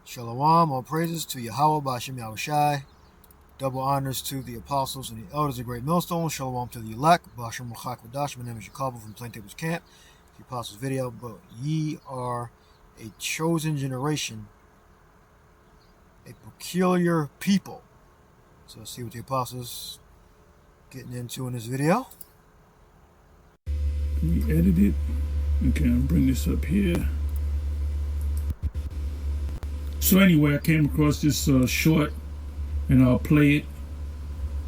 Shalom, all praises to Yahweh B'Hashem Yahushai. Double honors to the apostles and the elders of Great Millstone. Shalom to the elect. B'Hashem Rachak V'dash. My name is Jacobo from Plaintables Camp. The apostles video, but ye are a chosen generation, a peculiar people. So let's see what the apostles getting into in this video. Can we edit it? Okay, I'll bring this up here. So anyway, I came across this short, and I'll play it,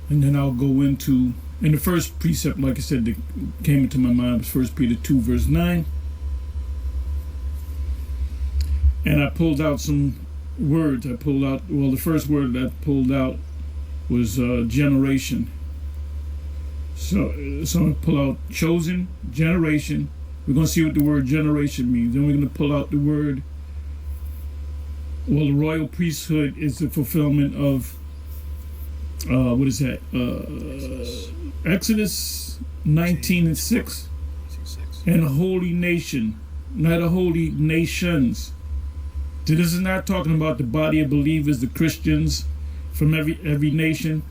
and then I'll go into, and the first precept, like I said, that came into my mind was 1 Peter 2, verse 9. And I pulled out some words. The first word that I pulled out was generation. So I'm going to pull out chosen, generation. We're going to see what the word generation means. Then we're going to pull out the word, the royal priesthood is the fulfillment of, what is that? Exodus 19 and 6. And a holy nation, not a holy nations. So this is not talking about the body of believers, the Christians from every nation.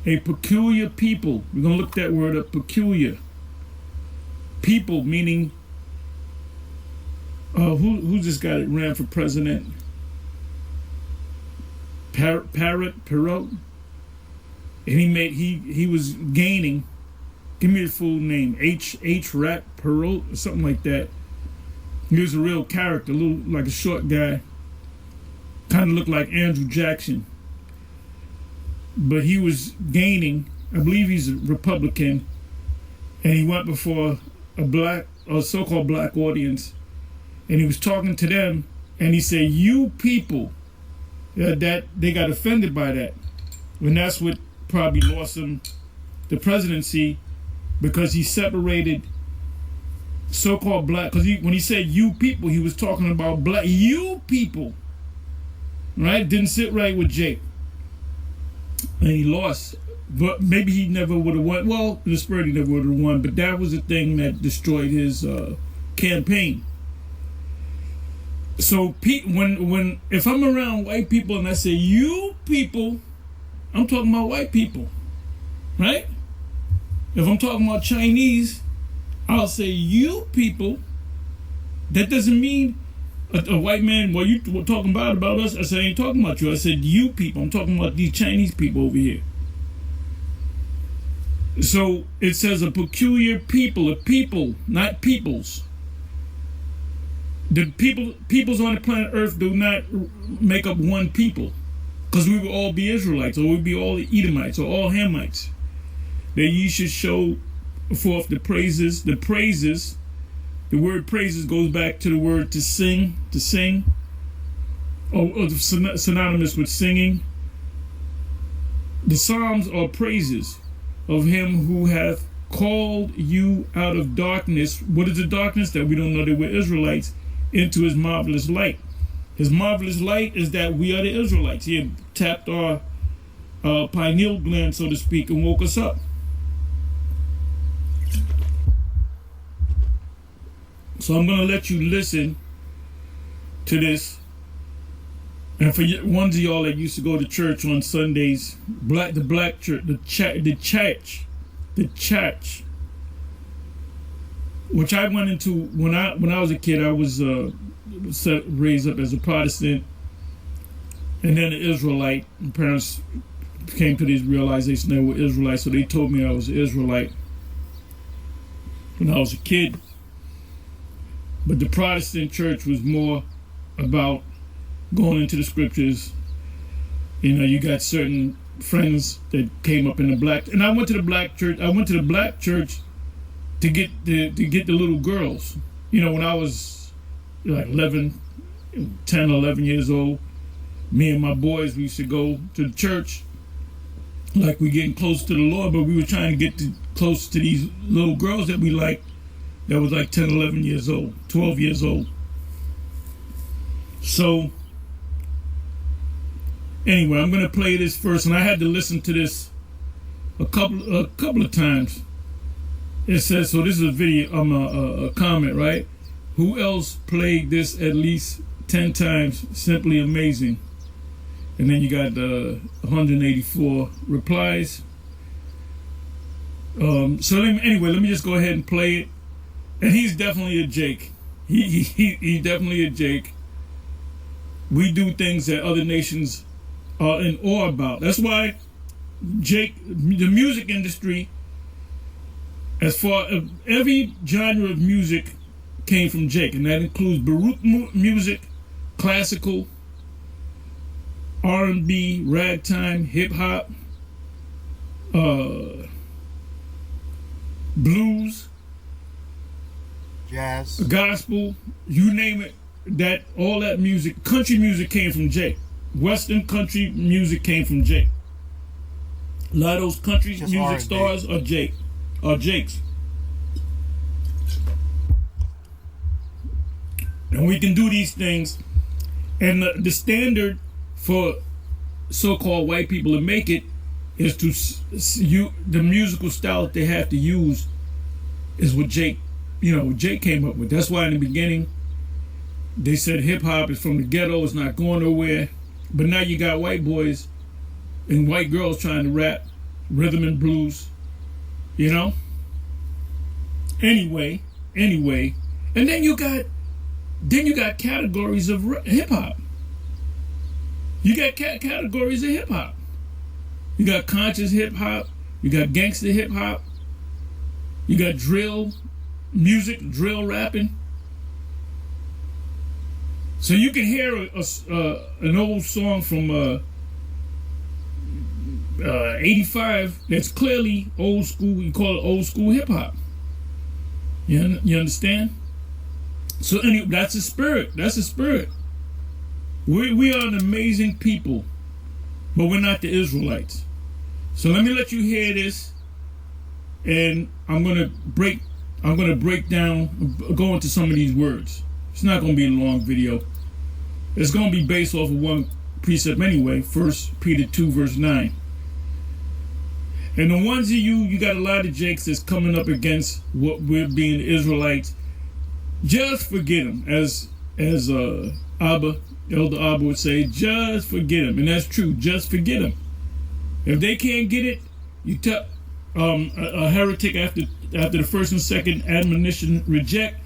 A peculiar people. We're going to look that word up, peculiar. People, meaning, who just got it, ran for president? Perot. And he was gaining, give me the full name, Rat Perot, or something like that. He was a real character, like a short guy. Kind of looked like Andrew Jackson. But he was gaining, I believe he's a Republican, and he went before a so-called black audience, and he was talking to them, and he said, "You people," that they got offended by that, and that's what probably lost him the presidency, because he separated so-called black, because when he said "you people," he was talking about black, you people, right? Didn't sit right with Jake. And he lost, but maybe he never would have won. Well, in the spirit, he never would have won, but that was the thing that destroyed his campaign. So if I'm around white people and I say "you people," I'm talking about white people, right? If I'm talking about Chinese, I'll say "you people." That doesn't mean a white man, well, you were talking about us. I said, I ain't talking about you. I said, "you people." I'm talking about these Chinese people over here. So it says a peculiar people, a people, not peoples. The peoples on the planet Earth do not make up one people, because we would all be Israelites, or we'd be all Edomites, or all Hamites. That ye should show forth the praises. The word praises goes back to the word to sing, or synonymous with singing. The Psalms are praises of him who hath called you out of darkness. What is the darkness? That we don't know that we're Israelites, into his marvelous light. His marvelous light is that we are the Israelites. He had tapped our pineal gland, so to speak, and woke us up. So I'm going to let you listen to this. And for ones of y'all that used to go to church on Sundays, the black church, the church, which I went into when I was a kid. I was raised up as a Protestant, and then an Israelite. My parents came to this realization they were Israelites, so they told me I was an Israelite when I was a kid. But the Protestant church was more about going into the scriptures. You know, you got certain friends that came up in the black, and I went to the black church. I went to the black church to get the little girls. You know, when I was like 10, 11 years old, me and my boys, we used to go to the church like we getting close to the Lord, but we were trying to get close to these little girls that we liked. That was like 10, 11 years old, 12 years old. So, anyway, I'm going to play this first, and I had to listen to this a couple of times. It says, so this is a video, a comment, right? Who else played this at least 10 times, simply amazing. And then you got 184 replies. Anyway, let me just go ahead and play it. And he's definitely a Jake. He's definitely a Jake. We do things that other nations are in awe about. That's why Jake, the music industry, as far as every genre of music came from Jake, and that includes Baroque music, classical, R&B, ragtime, hip hop, blues, jazz, gospel, you name it. That all that music, country music came from Jake. Western country music came from Jake. A lot of those country Just music R&B. stars are Jakes. And we can do these things. And the standard for so-called white people to make it is the musical style that they have to use is what Jake came up with. That's why in the beginning they said hip hop is from the ghetto, it's not going nowhere. But now you got white boys and white girls trying to rap rhythm and blues, you know? Anyway, and then you got categories of hip hop. You got categories of hip hop. You got conscious hip hop, you got gangster hip hop, you got drill music, drill rapping. So you can hear an old song from 85 that's clearly old school. You call it old school hip hop. You understand? So anyway, that's a spirit. That's a spirit. We are an amazing people, but we're not the Israelites. So let me let you hear this, and I'm gonna break down, go into some of these words. It's not gonna be a long video. It's gonna be based off of one precept anyway. 1 Peter 2 verse 9. And the ones of you got a lot of Jakes that's coming up against what we're being Israelites. Just forget them, as Elder Abba would say. Just forget them, and that's true. Just forget them. If they can't get it, you tell a heretic after the first and second admonition reject.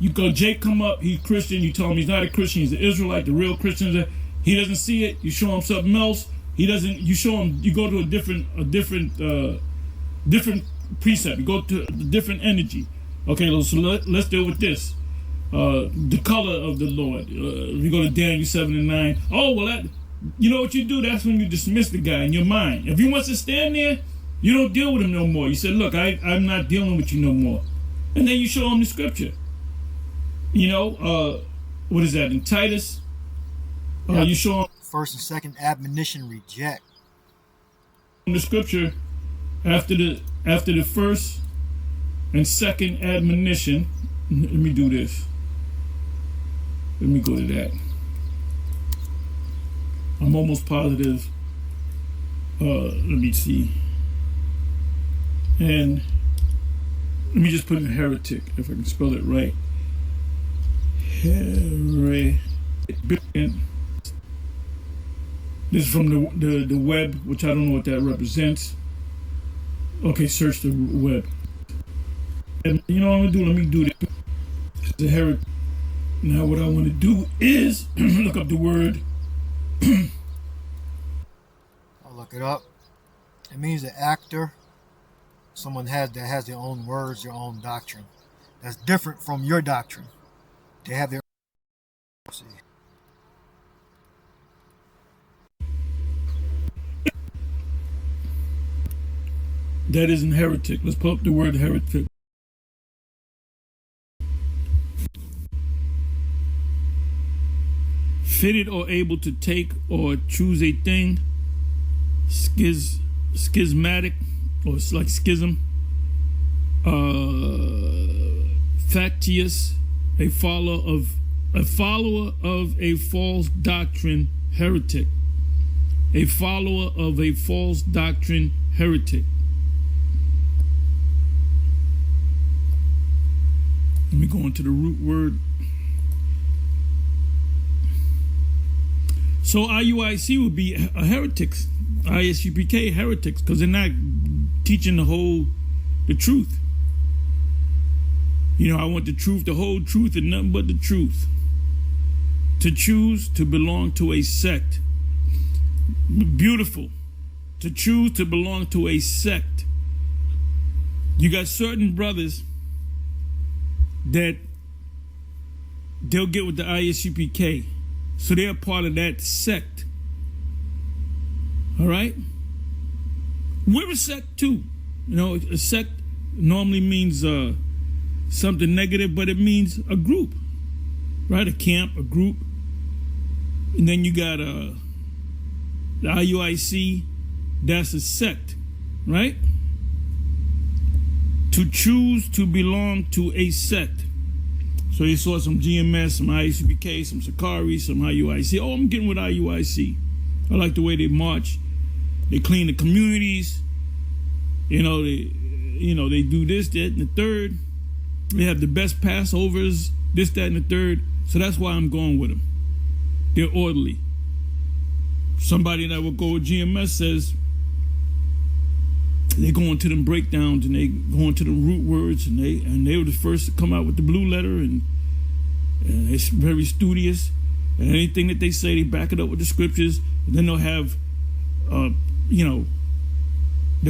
You go, Jake come up, he's Christian. You tell him he's not a Christian, he's an Israelite. The real Christians, he doesn't see it. You show him something else. He doesn't. You show him. You go to a different precept. You go to a different energy. Okay, so let's deal with this. The color of the Lord. We go to Daniel 7 and 9. Oh well, you know what you do? That's when you dismiss the guy in your mind. If he wants to stand there, you don't deal with him no more. You say, look, I'm not dealing with you no more. And then you show him the scripture. You know, what is that in Titus? You show him first and second admonition reject. The scripture after the first and second admonition. Let me do this. Let me go to that. I'm almost positive. Let me see. And let me just put in heretic if I can spell it right. Heretic. This is from the web, which I don't know what that represents. Okay, search the web. And you know what I'm gonna do? Let me do this. The heretic. Now what I want to do is look up the word. I'll look it up. It means an actor, someone that has their own words, their own doctrine. That's different from your doctrine. They have their own. That isn't heretic. Let's pull up the word heretic. Fitted or able to take or choose a thing. Schismatic, or it's like schism. Factious, a follower of a false doctrine, heretic. A follower of a false doctrine, heretic. Let me go into the root word. So IUIC would be a heretics. ISUPK heretics, because they're not teaching the truth. You know, I want the truth, the whole truth, and nothing but the truth. To choose to belong to a sect. Beautiful. To choose to belong to a sect. You got certain brothers that they'll get with the ISUPK. So they're part of that sect. All right? We're a sect too. You know, a sect normally means something negative, but it means a group. Right? A camp, a group. And then you got the IUIC, that's a sect. Right? To choose to belong to a sect. So you saw some GMS, some IUCPK, some Sakari, some IUIC. Oh, I'm getting with IUIC. I like the way they march. They clean the communities. They do this, that, and the third. They have the best Passovers, this, that, and the third. So that's why I'm going with them. They're orderly. Somebody that will go with GMS says they go into them breakdowns and they go into the root words and they were the first to come out with the blue letter and it's very studious, and anything that they say they back it up with the scriptures, and then they'll have they'll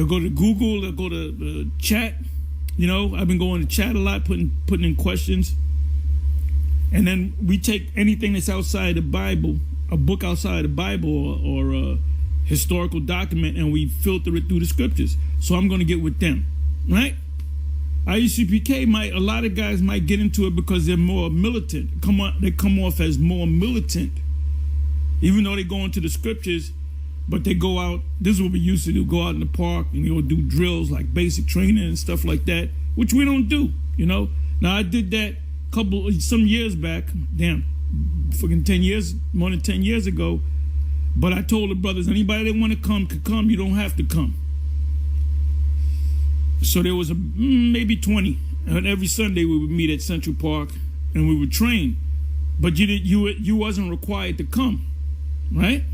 go to Google, they'll go to chat. I've been going to chat a lot, putting in questions, and then we take anything that's outside the Bible, a book outside the Bible or a historical document, and we filter it through the scriptures. So I'm going to get with them, right? IUCPK a lot of guys might get into it because they're more militant. They come off as more militant, even though they go into the scriptures, but they go out. This is what we used to do: go out in the park and do drills like basic training and stuff like that, which we don't do. Now I did that some years back. Damn, fucking more than 10 years ago. But I told the brothers, anybody that want to come could come. You don't have to come. So there was maybe 20, and every Sunday we would meet at Central Park, and we would train. But you wasn't required to come, right?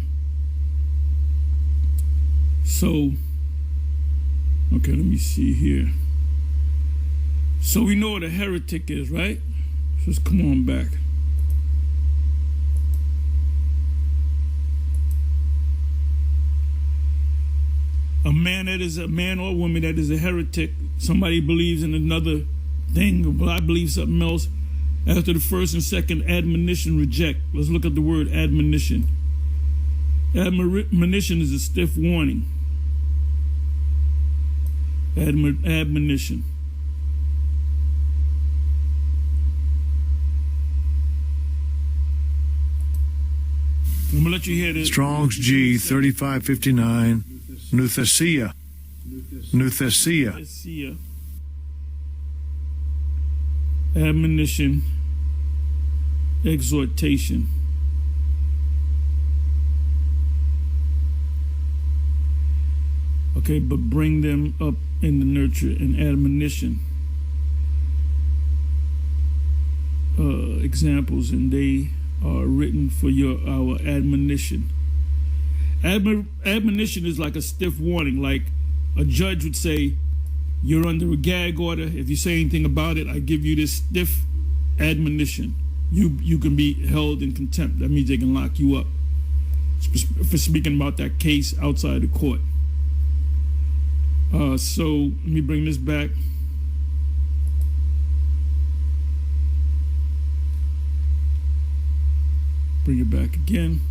So, okay, let me see here. So we know what a heretic is, right? So let's come on back. A man or woman that is a heretic, somebody believes in another thing, but I believe something else. After the first and second admonition, reject. Let's look at the word admonition. Admonition is a stiff warning. Admonition. I'm gonna let you hear this. Strong's G 3559. Nuthesia. Admonition. Exhortation. Okay, but bring them up in the nurture and admonition. Examples, and they are written for our admonition. Admonition is like a stiff warning, like a judge would say, you're under a gag order. If you say anything about it, I give you this stiff admonition. You can be held in contempt. That means they can lock you up for speaking about that case outside the court. So let me bring this back. Bring it back again.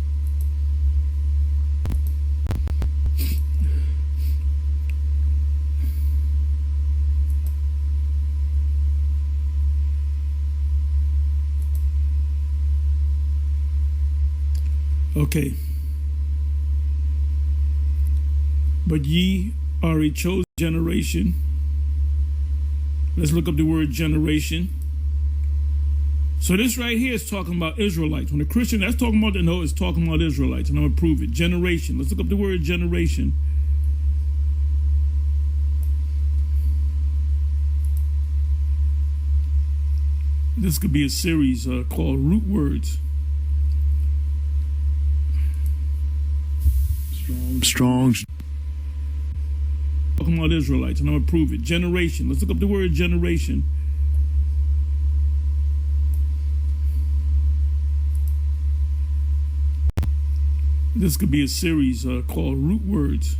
Okay. But ye are a chosen generation. Let's look up the word generation. So this right here is talking about Israelites. When a Christian, that's talking about, no, it's talking about Israelites, and I'm going to prove it. Generation. Let's look up the word generation. This could be a series called Root Words. Strong's Talking about Israelites, and I'm going to prove it. Generation. Let's look up the word generation. This could be a series called Root Words.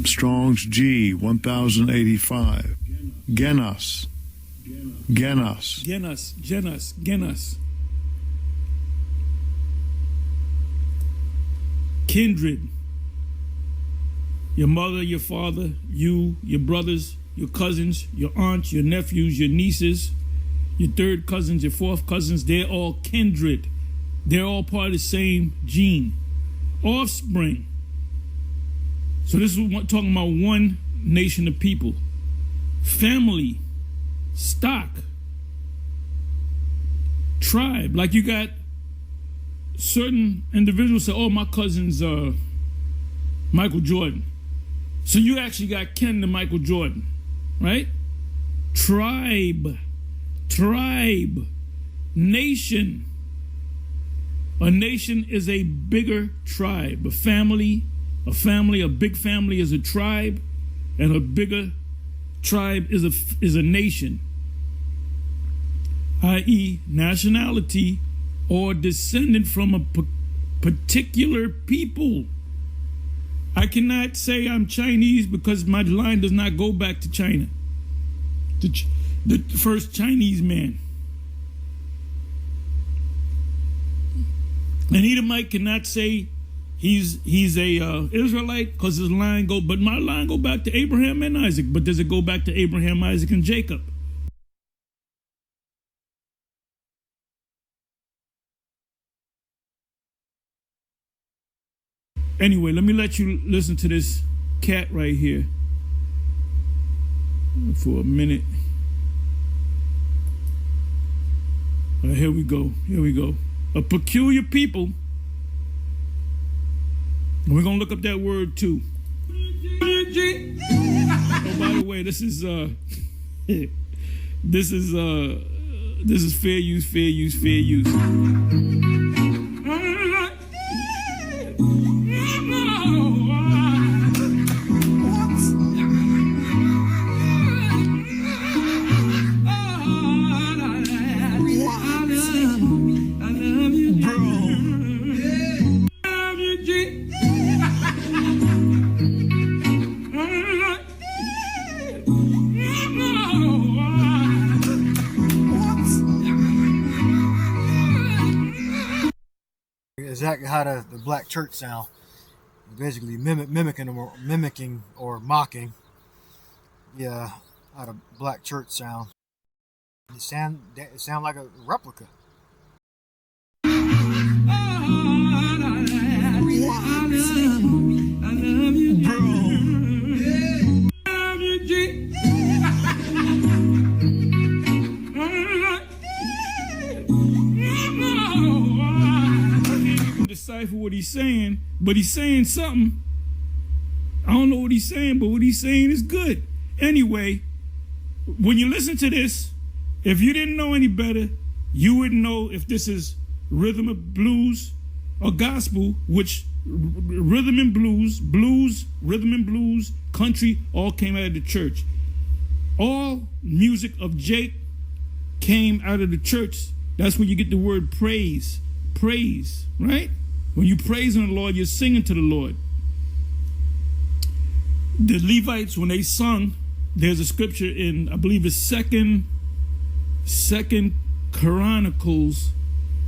Strong's G 1085. Genos. Genos. Genos. Kindred. Your mother, your father, you, your brothers, your cousins, your aunts, your nephews, your nieces, your third cousins, your fourth cousins, they're all kindred. They're all part of the same gene. Offspring. So this is talking about one nation of people. Family. Stock. Tribe. Like you got certain individuals say, oh, my cousin's Michael Jordan. So you actually got kin to Michael Jordan, right? Tribe. Nation. A nation is a bigger tribe. A big family is a tribe, and a bigger tribe is a nation, i.e. nationality or descendant from a particular people. I cannot say I'm Chinese because my line does not go back to China. The first Chinese man. An Edomite cannot say he's a Israelite because his line go, but my line go back to Abraham and Isaac. But does it go back to Abraham, Isaac, and Jacob? Anyway, let me let you listen to this cat right here for a minute. Here we go. A peculiar people. And we're gonna look up that word too. Oh, by the way, this is fair use. Exactly how the black church sound. Basically mimicking or mocking. Yeah, how the black church sound. It sound like a replica. Decipher what he's saying, but he's saying something. I don't know what he's saying, but what he's saying is good. Anyway, when you listen to this, if you didn't know any better, you wouldn't know if this is rhythm and blues or gospel, which rhythm and blues, country, all came out of the church. All music of Jake came out of the church. That's where you get the word praise, right? When you praising the Lord, you're singing to the Lord. The Levites, when they sung, there's a scripture in, I believe it's Second Chronicles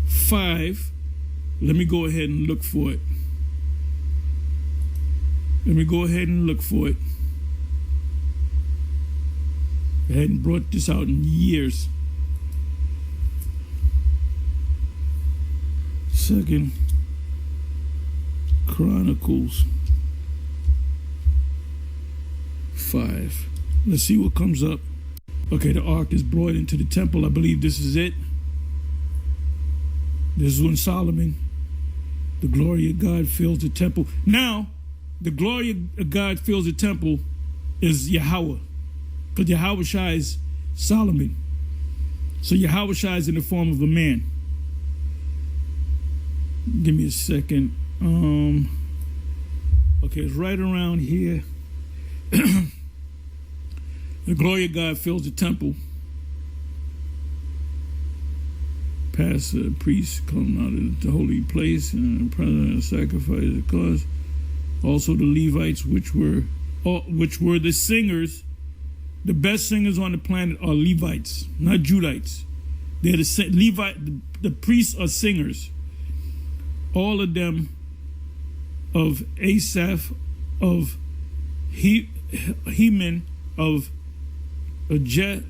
5. Let me go ahead and look for it. I hadn't brought this out in years. Second Chronicles 5. Let's see what comes up. Okay, the ark is brought into the temple. I believe this is it. This is when Solomon, the glory of God fills the temple. Now, the glory of God fills the temple is Yahweh. Because Yahweh Shai is Solomon. So Yahweh Shai is in the form of a man. Give me a second. Okay, it's right around here. The glory of God fills the temple. Past the priests come out of the holy place and present and sacrifice the cause. Also the Levites, which were the singers. The best singers on the planet are Levites, not Judites. They're the priests are singers. All of them of Asaph, of Heman, of Jadu-Thun,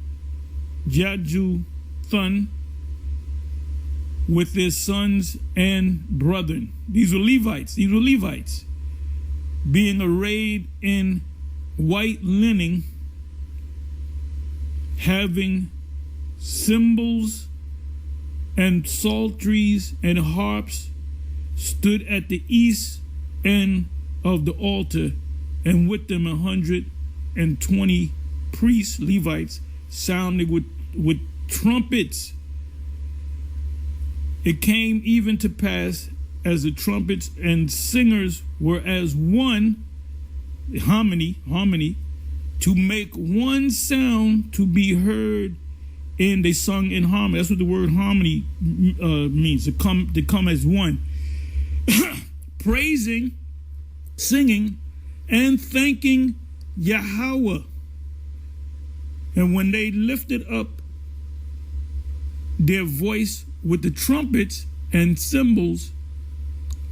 with their sons and brethren. These were Levites. Being arrayed in white linen, having cymbals and psalteries and harps, stood at the east end of the altar, and with them 120 priests, Levites, sounding with trumpets. It came even to pass, as the trumpets and singers were as one, harmony, to make one sound to be heard, and they sung in harmony. That's what the word harmony means, to come as one. Praising, singing, and thanking Yahweh. And when they lifted up their voice with the trumpets and cymbals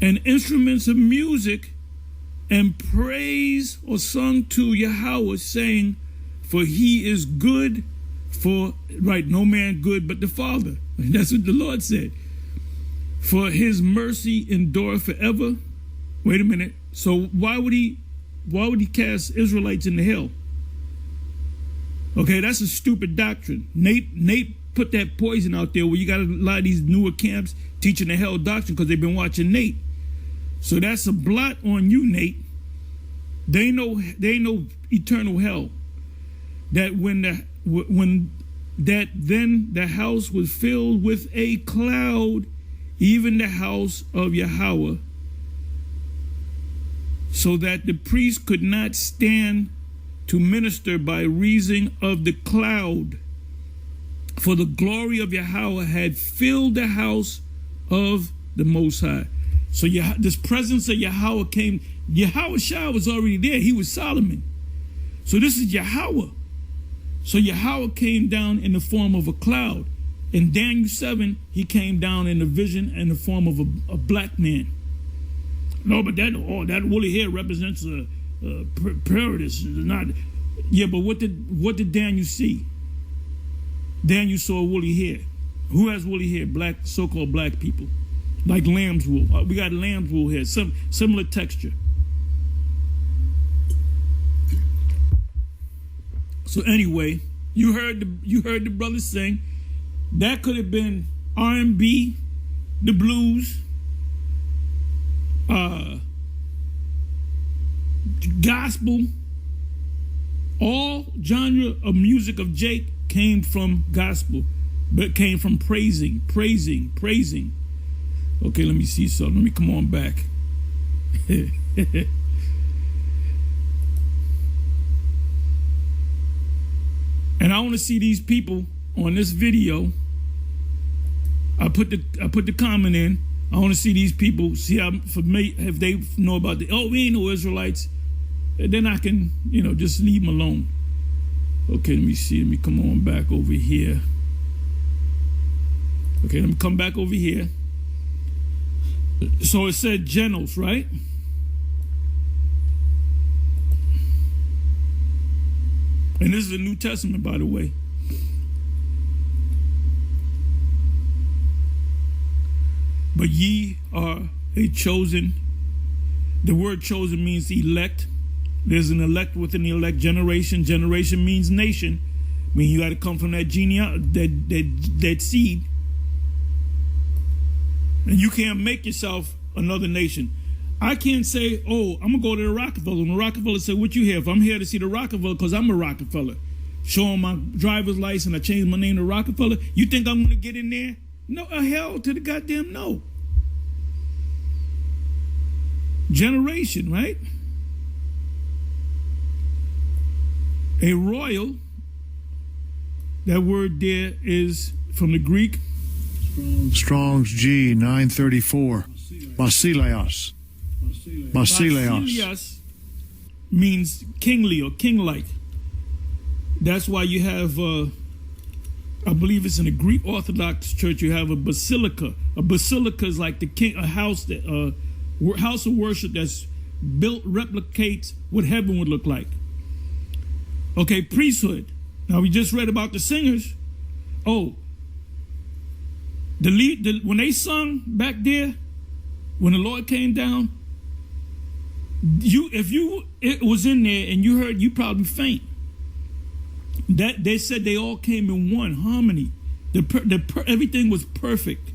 and instruments of music, and praise or sung to Yahweh, saying, for he is good, no man good but the Father. And that's what the Lord said. For his mercy endureth forever. Wait a minute. So why would he cast Israelites into hell? Okay, that's a stupid doctrine. Nate put that poison out there where you got a lot of these newer camps teaching the hell doctrine because they've been watching Nate. So that's a blot on you, Nate. They know eternal hell. Then the house was filled with a cloud, even the house of Yahweh, so that the priest could not stand to minister by reason of the cloud. For the glory of Yahweh had filled the house of the Most High. So this presence of Yahweh came. Yahweh Shah was already there. He was Solomon. So this is Yahweh. So Yahweh came down in the form of a cloud. In Daniel 7, he came down in a vision in the form of a black man. No, but that woolly hair represents a prejudice. Not, yeah, but what did Daniel see? Daniel saw woolly hair. Who has woolly hair? Black, so-called black people, like lamb's wool. We got lamb's wool here, similar texture. So anyway, you heard the brothers sing. That could have been R&B, the blues, gospel. All genre of music of Jake came from gospel, but came from praising. Okay, let me see something. Let me come on back. And I want to see these people on this video. I put the comment in. I want to see these people, see how familiar, if they know about we ain't no Israelites. Then I can, just leave them alone. Okay, let me see. Let me come on back over here. Okay, let me come back over here. So it said generals, right? And this is the New Testament, by the way. But ye are a chosen. The word chosen means elect. There's an elect within the elect generation. Generation means nation. I mean, you got to come from that that seed. And you can't make yourself another nation. I can't say, I'm going to go to the Rockefeller. And the Rockefeller say, what you here for? I'm here to see the Rockefeller because I'm a Rockefeller. Show them my driver's license. I changed my name to Rockefeller. You think I'm going to get in there? No, hell to the goddamn no. generation, right? A royal, that word there is from the Greek. Strong's G 934. Basileos. Basileos. Basileos means kingly or king-like. That's why you have, I believe it's in the Greek Orthodox Church, you have a basilica. A basilica is like the king, a house that, house of worship that's built, replicates what heaven would look like. Okay, priesthood. Now we just read about the singers. Oh, when they sung back there, when the Lord came down, it was in there and you heard, you probably faint. That they said they all came in one harmony. Everything was perfect.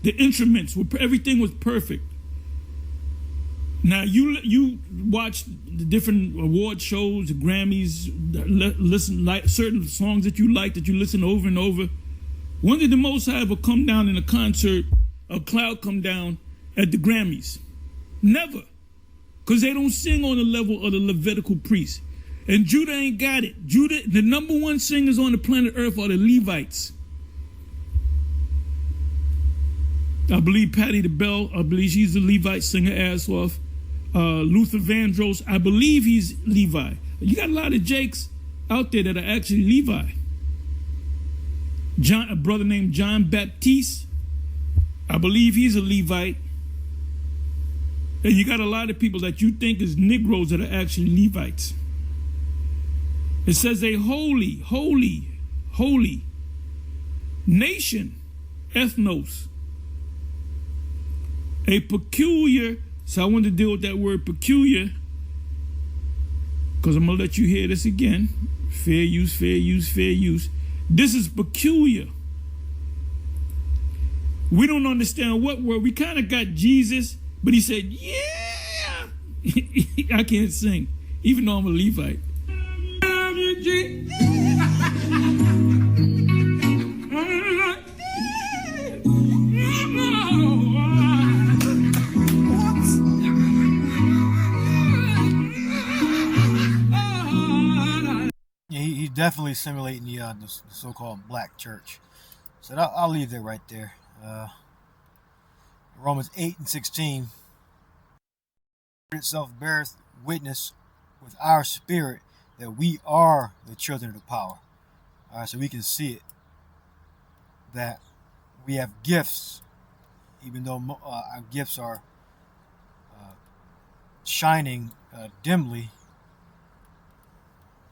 The instruments were, everything was perfect. Now you watch the different award shows, the Grammys, listen like certain songs that you like that you listen over and over. When did the Most High ever come down in a concert, a cloud come down at the Grammys? Never. Because they don't sing on the level of the Levitical priests. And Judah ain't got it. Judah, the number one singers on the planet Earth are the Levites. I believe Patti LaBelle, I believe she's a Levite, singer ass off. Luther Vandross, I believe he's Levi. You got a lot of Jakes out there that are actually Levi. A brother named John Baptiste, I believe he's a Levite. And you got a lot of people that you think is Negroes that are actually Levites. It says a holy, holy, holy nation, ethnos. A peculiar, so I want to deal with that word peculiar, because I'm going to let you hear this again. Fair use, fair use, fair use. This is peculiar. We don't understand what word. We kind of got Jesus, but he said, yeah. I can't sing, even though I'm a Levite. He's definitely simulating the so-called black church. So I'll leave that right there. Romans 8:16 itself beareth witness with our spirit that we are the children of the power. All right, so we can see it, that we have gifts, even though our gifts are shining dimly.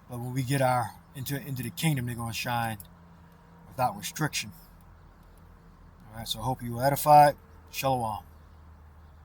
But when we get into the kingdom, they're going to shine without restriction. All right, so I hope you were edified. Shalom.